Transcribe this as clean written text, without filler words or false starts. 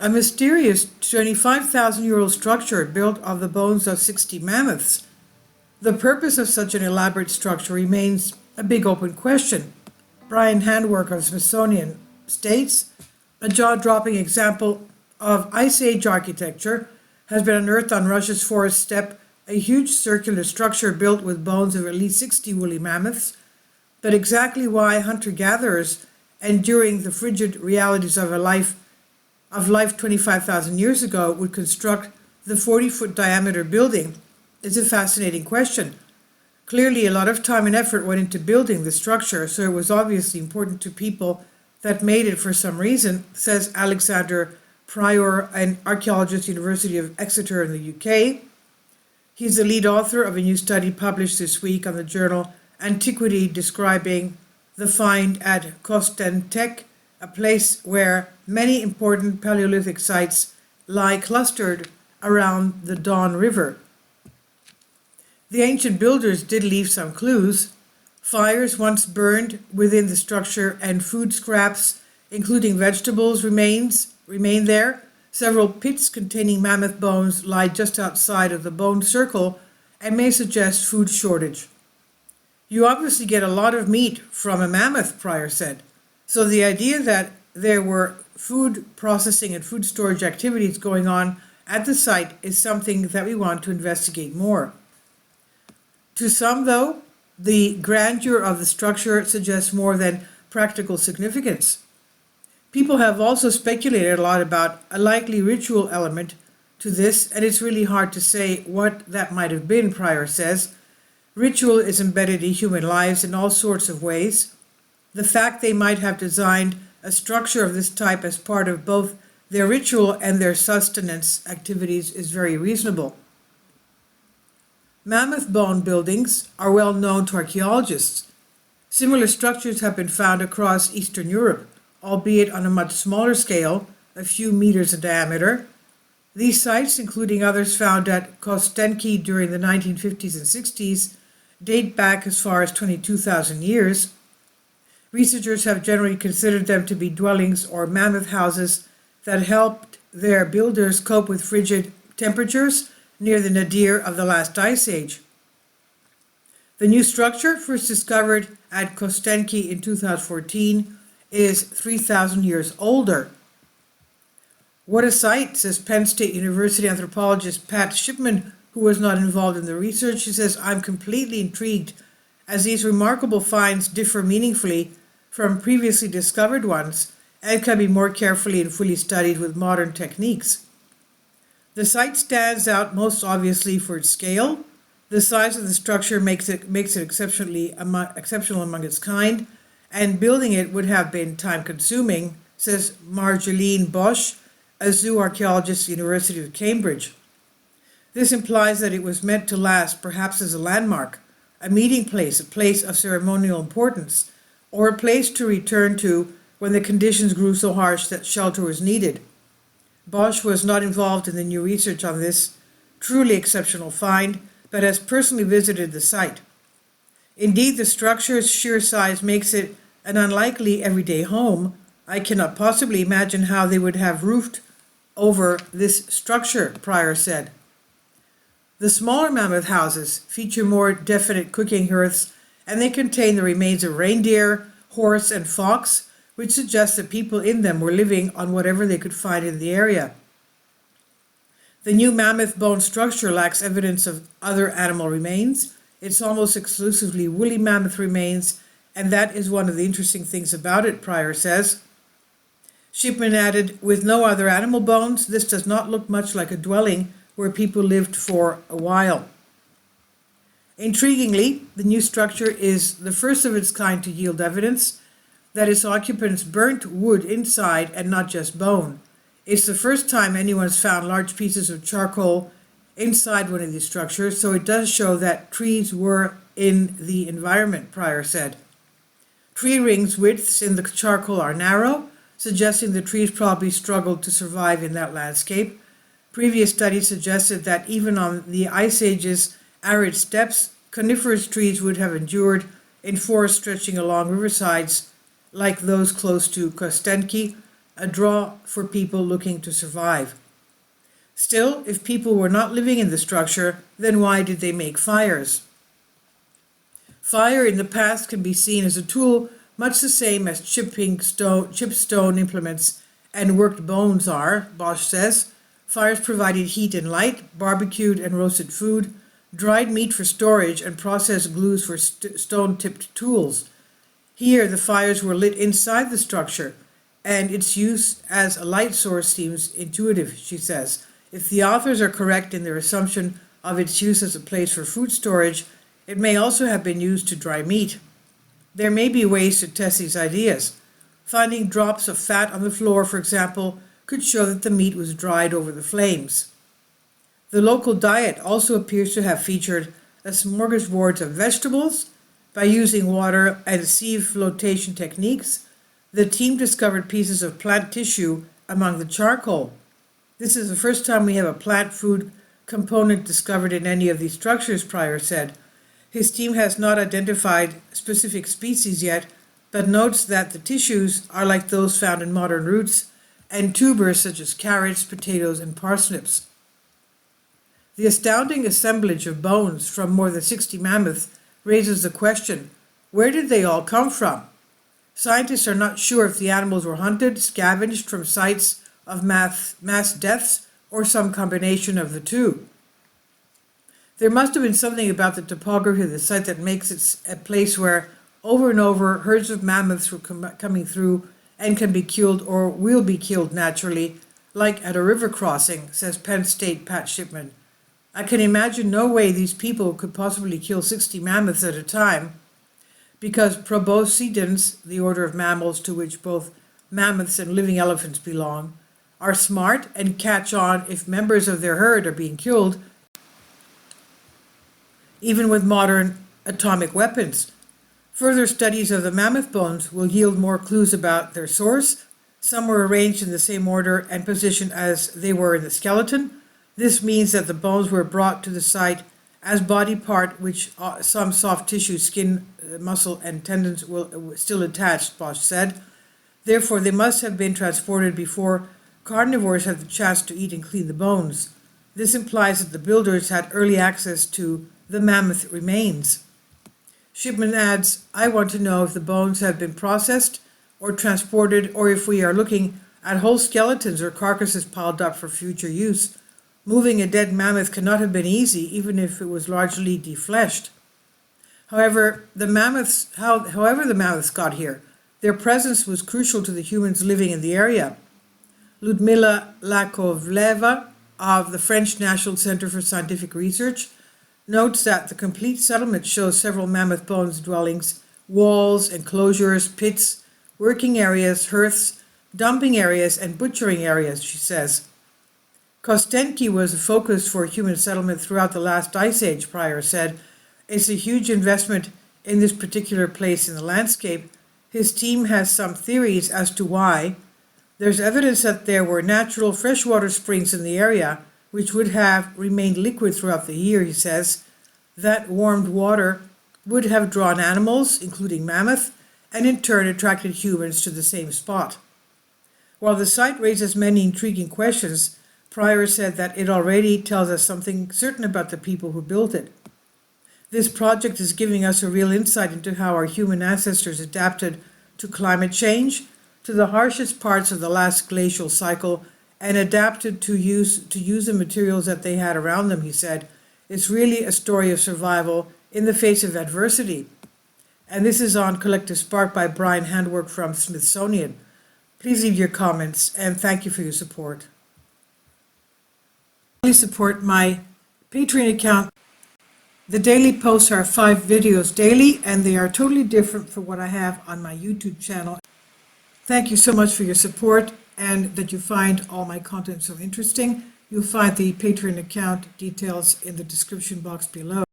a mysterious 25,000-year-old structure built of the bones of 60 mammoths. The purpose of such an elaborate structure remains a big open question. Brian Handwork of Smithsonian states, a jaw-dropping example of Ice Age architecture has been unearthed on Russia's forest steppe, a huge circular structure built with bones of at least 60 woolly mammoths. But exactly why hunter-gatherers, enduring the frigid realities of life 25,000 years ago, would construct the 40-foot diameter building is a fascinating question. Clearly, a lot of time and effort went into building the structure, so it was obviously important to people that made it for some reason, says Alexander Prior, an archaeologist at the University of Exeter in the UK. He's the lead author of a new study published this week on the journal Antiquity, describing the find at Kostentek, a place where many important Paleolithic sites lie clustered around the Don River. The ancient builders did leave some clues. Fires once burned within the structure, and food scraps, including vegetables, remain there. Several pits containing mammoth bones lie just outside of the bone circle and may suggest food shortage. You obviously get a lot of meat from a mammoth, Pryor said. So the idea that there were food processing and food storage activities going on at the site is something that we want to investigate more. To some, though, the grandeur of the structure suggests more than practical significance. People have also speculated a lot about a likely ritual element to this, and it's really hard to say what that might have been, Pryor says. Ritual is embedded in human lives in all sorts of ways. The fact they might have designed a structure of this type as part of both their ritual and their sustenance activities is very reasonable. Mammoth bone buildings are well known to archaeologists. Similar structures have been found across Eastern Europe, albeit on a much smaller scale, a few meters in diameter. These sites, including others found at Kostenki during the 1950s and 60s, date back as far as 22,000 years. Researchers have generally considered them to be dwellings or mammoth houses that helped their builders cope with frigid temperatures near the nadir of the last ice age. The new structure, first discovered at Kostenki in 2014, is 3,000 years older. What a sight, says Penn State University anthropologist Pat Shipman, who was not involved in the research. She says, I'm completely intrigued as these remarkable finds differ meaningfully from previously discovered ones and can be more carefully and fully studied with modern techniques. The site stands out most obviously for its scale. The size of the structure makes it exceptional among its kind, and building it would have been time-consuming, says Marjolaine Bosch, a zoo archaeologist at the University of Cambridge. This implies that it was meant to last, perhaps as a landmark, a meeting place, a place of ceremonial importance, or a place to return to when the conditions grew so harsh that shelter was needed. Bosch was not involved in the new research on this truly exceptional find, but has personally visited the site. Indeed, the structure's sheer size makes it an unlikely everyday home. I cannot possibly imagine how they would have roofed over this structure, Pryor said. The smaller mammoth houses feature more definite cooking hearths, and they contain the remains of reindeer, horse, and fox, which suggests that people in them were living on whatever they could find in the area. The new mammoth bone structure lacks evidence of other animal remains. It's almost exclusively woolly mammoth remains, and that is one of the interesting things about it, Pryor says. Shipman added, with no other animal bones, this does not look much like a dwelling where people lived for a while. Intriguingly, the new structure is the first of its kind to yield evidence that its occupants burnt wood inside and not just bone. It's the first time anyone's found large pieces of charcoal inside one of these structures, so it does show that trees were in the environment, Pryor said. Tree rings widths in the charcoal are narrow, suggesting the trees probably struggled to survive in that landscape. Previous studies suggested that even on the Ice Age's arid steppes, coniferous trees would have endured in forests stretching along riversides like those close to Kostenki. a draw for people looking to survive. Still, if people were not living in the structure, then why did they make fires? Fire in the past can be seen as a tool much the same as chipped stone implements and worked bones are, Bosch says. Fires provided heat and light, barbecued and roasted food, dried meat for storage, and processed glues for stone-tipped tools. Here, the fires were lit inside the structure, and its use as a light source seems intuitive, she says. If the authors are correct in their assumption of its use as a place for food storage, it may also have been used to dry meat. There may be ways to test these ideas. Finding drops of fat on the floor, for example, could show that the meat was dried over the flames. The local diet also appears to have featured a smorgasbord of vegetables. By using water and sieve flotation techniques, the team discovered pieces of plant tissue among the charcoal. This is the first time we have a plant food component discovered in any of these structures, Pryor said. His team has not identified specific species yet, but notes that the tissues are like those found in modern roots and tubers such as carrots, potatoes, and parsnips. The astounding assemblage of bones from more than 60 mammoths raises the question, where did they all come from? Scientists are not sure if the animals were hunted, scavenged from sites of mass deaths, or some combination of the two. There must have been something about the topography of the site that makes it a place where, over and over, herds of mammoths were coming through and can be killed or will be killed naturally, like at a river crossing, says Penn State Pat Shipman. I can imagine no way these people could possibly kill 60 mammoths at a time, because proboscidans, the order of mammals to which both mammoths and living elephants belong, are smart and catch on if members of their herd are being killed, even with modern atomic weapons. Further studies of the mammoth bones will yield more clues about their source. Some were arranged in the same order and position as they were in the skeleton. This means that the bones were brought to the site as body part, which some soft tissue, skin, muscle, and tendons will still attached, Bosch said. Therefore, they must have been transported before carnivores had the chance to eat and clean the bones. This implies that the builders had early access to the mammoth remains. Shipman adds, I want to know if the bones have been processed or transported, or if we are looking at whole skeletons or carcasses piled up for future use. Moving a dead mammoth cannot have been easy, even if it was largely defleshed. However the mammoths got here, their presence was crucial to the humans living in the area. Ludmila Lakovleva of the French National Center for Scientific Research notes that the complete settlement shows several mammoth bones dwellings, walls, enclosures, pits, working areas, hearths, dumping areas, and butchering areas, she says. Kostenki was a focus for human settlement throughout the last ice age, Pryor said. It's a huge investment in this particular place in the landscape. His team has some theories as to why. There's evidence that there were natural freshwater springs in the area, which would have remained liquid throughout the year, he says. That warmed water would have drawn animals, including mammoth, and in turn attracted humans to the same spot. While the site raises many intriguing questions, Pryor said that it already tells us something certain about the people who built it. This project is giving us a real insight into how our human ancestors adapted to climate change, to the harshest parts of the last glacial cycle, and adapted to use the materials that they had around them, he said. It's really a story of survival in the face of adversity. And this is on Collective Spark by Brian Handwork from Smithsonian. Please leave your comments, and thank you for your support. Please support my Patreon account. The daily posts are 5 videos daily, and they are totally different from what I have on my YouTube channel. Thank you so much for your support and that you find all my content so interesting. You'll find the Patreon account details in the description box below.